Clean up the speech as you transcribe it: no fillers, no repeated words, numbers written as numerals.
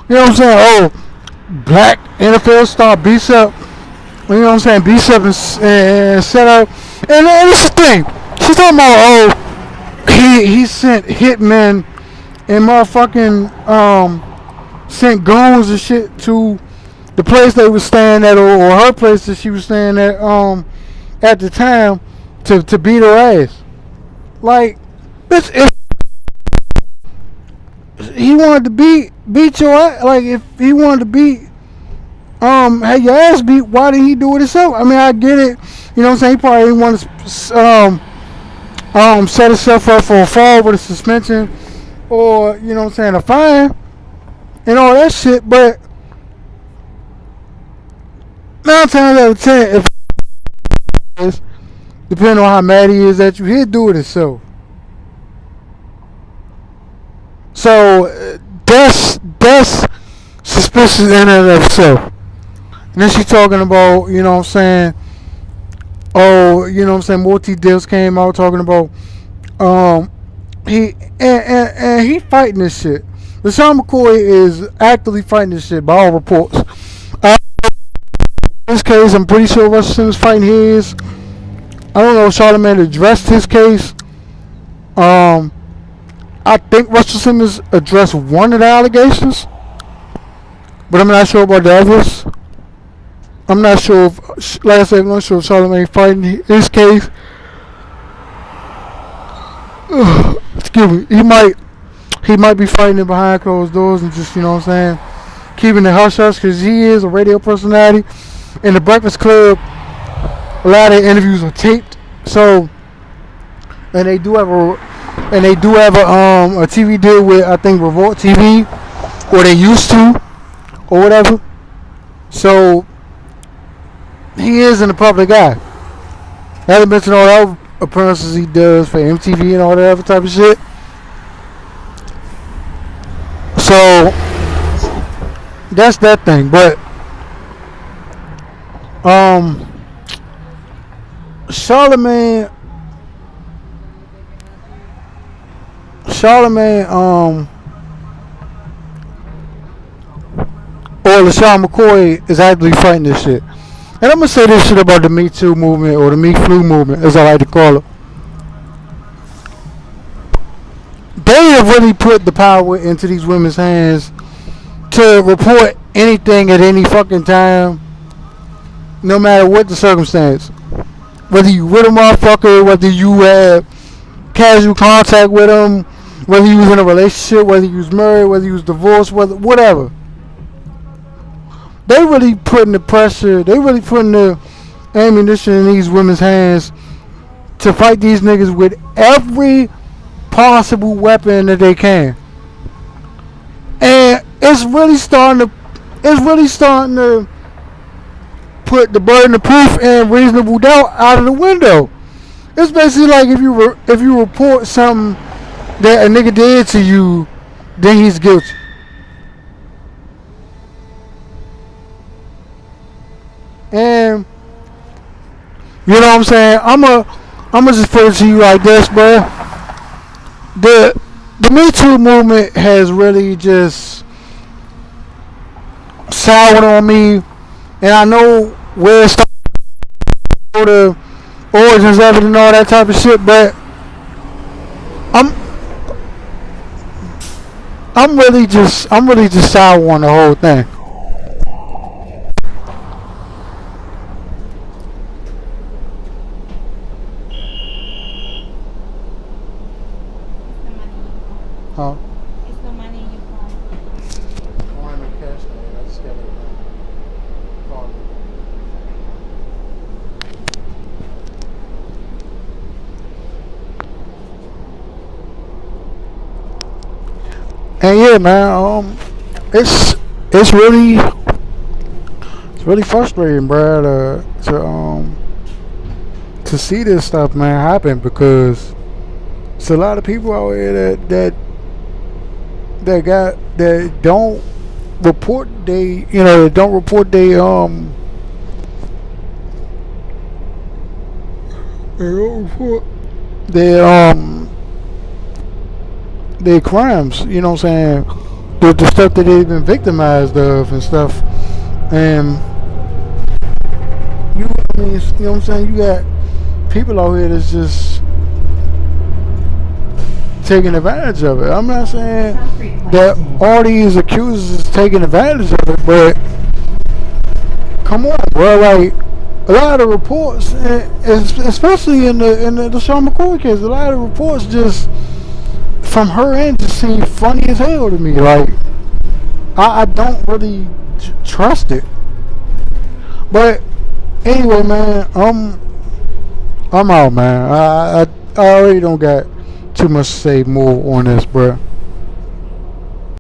You know what I'm saying? Oh, black NFL star beats up. You know what I'm saying? Beats up and set up. And this is the thing. She's talking about, he sent hitmen and motherfucking sent goons and shit to the place they was staying at, or her place that she was staying at the time, to beat her ass. Like, bitch, if he wanted to beat your ass, like if he wanted to beat had your ass beat, why didn't he do it himself? I mean, I get it. You know what I'm saying? He probably didn't want to set himself up for a fall with a suspension, or you know what I'm saying, a fine and all that shit. But 9 times out of 10, if it's, depending on how mad he is at you, he'll do it himself. So that's suspicious in and of itself. And then she's talking about, you know what I'm saying, oh, you know what I'm saying, Multi Deals came out talking about he and he fighting this shit. LaShawn McCoy is actively fighting this shit by all reports. In this case, I'm pretty sure Russell Simmons fighting his. I don't know if Charlamagne addressed his case. I think Russell Simmons addressed one of the allegations, but I'm not sure about the others. I'm not sure if, like I said, I'm not sure if Charlamagne fighting his case. Excuse me. He might be fighting it behind closed doors and just, you know what I'm saying, keeping it hush hush, because he is a radio personality. In the Breakfast Club, a lot of interviews are taped. So, and they do have a TV deal with, I think, Revolt TV, or they used to, or whatever. So he is in the public eye. Not to mention all the other appearances he does for MTV and all that other type of shit. So that's that thing. But Charlamagne or LaShawn McCoy is actively fighting this shit. And I'm gonna say this shit about the Me Too movement, or the Me Flu movement, as I like to call it. They have really put the power into these women's hands to report anything at any fucking time, no matter what the circumstance. Whether you with a motherfucker, whether you have casual contact with him, whether you was in a relationship, whether you was married, whether you was divorced, whatever. They really putting the pressure, they really putting the ammunition in these women's hands to fight these niggas with every possible weapon that they can. And it's really starting to put the burden of proof and reasonable doubt out of the window. It's basically like if you report something that a nigga did to you, then he's guilty. And you know what I'm saying? I'ma just put it to you like this, bro. The Me Too movement has really just soured on me, and I know where it started, the origins of it and all that type of shit, but I'm really just sour on the whole thing. Huh? It's the money you call. I want to make cash now. I just got to call it. And yeah, man, it's really frustrating, bro, to see this stuff, man, happen, because it's a lot of people out here that don't report don't report their crimes, you know what I'm saying, the stuff that they've been victimized of and stuff. And I mean, you know what I'm saying? You got people out here that's just taking advantage of it. I'm not saying that all these accusers is taking advantage of it, but come on, bro. Like a lot of reports, especially in the Sean McCoy case, a lot of reports just from her end just seem funny as hell to me. Like I don't really trust it. But anyway, man, I'm out, man. I already don't got too much to say more on this, bro.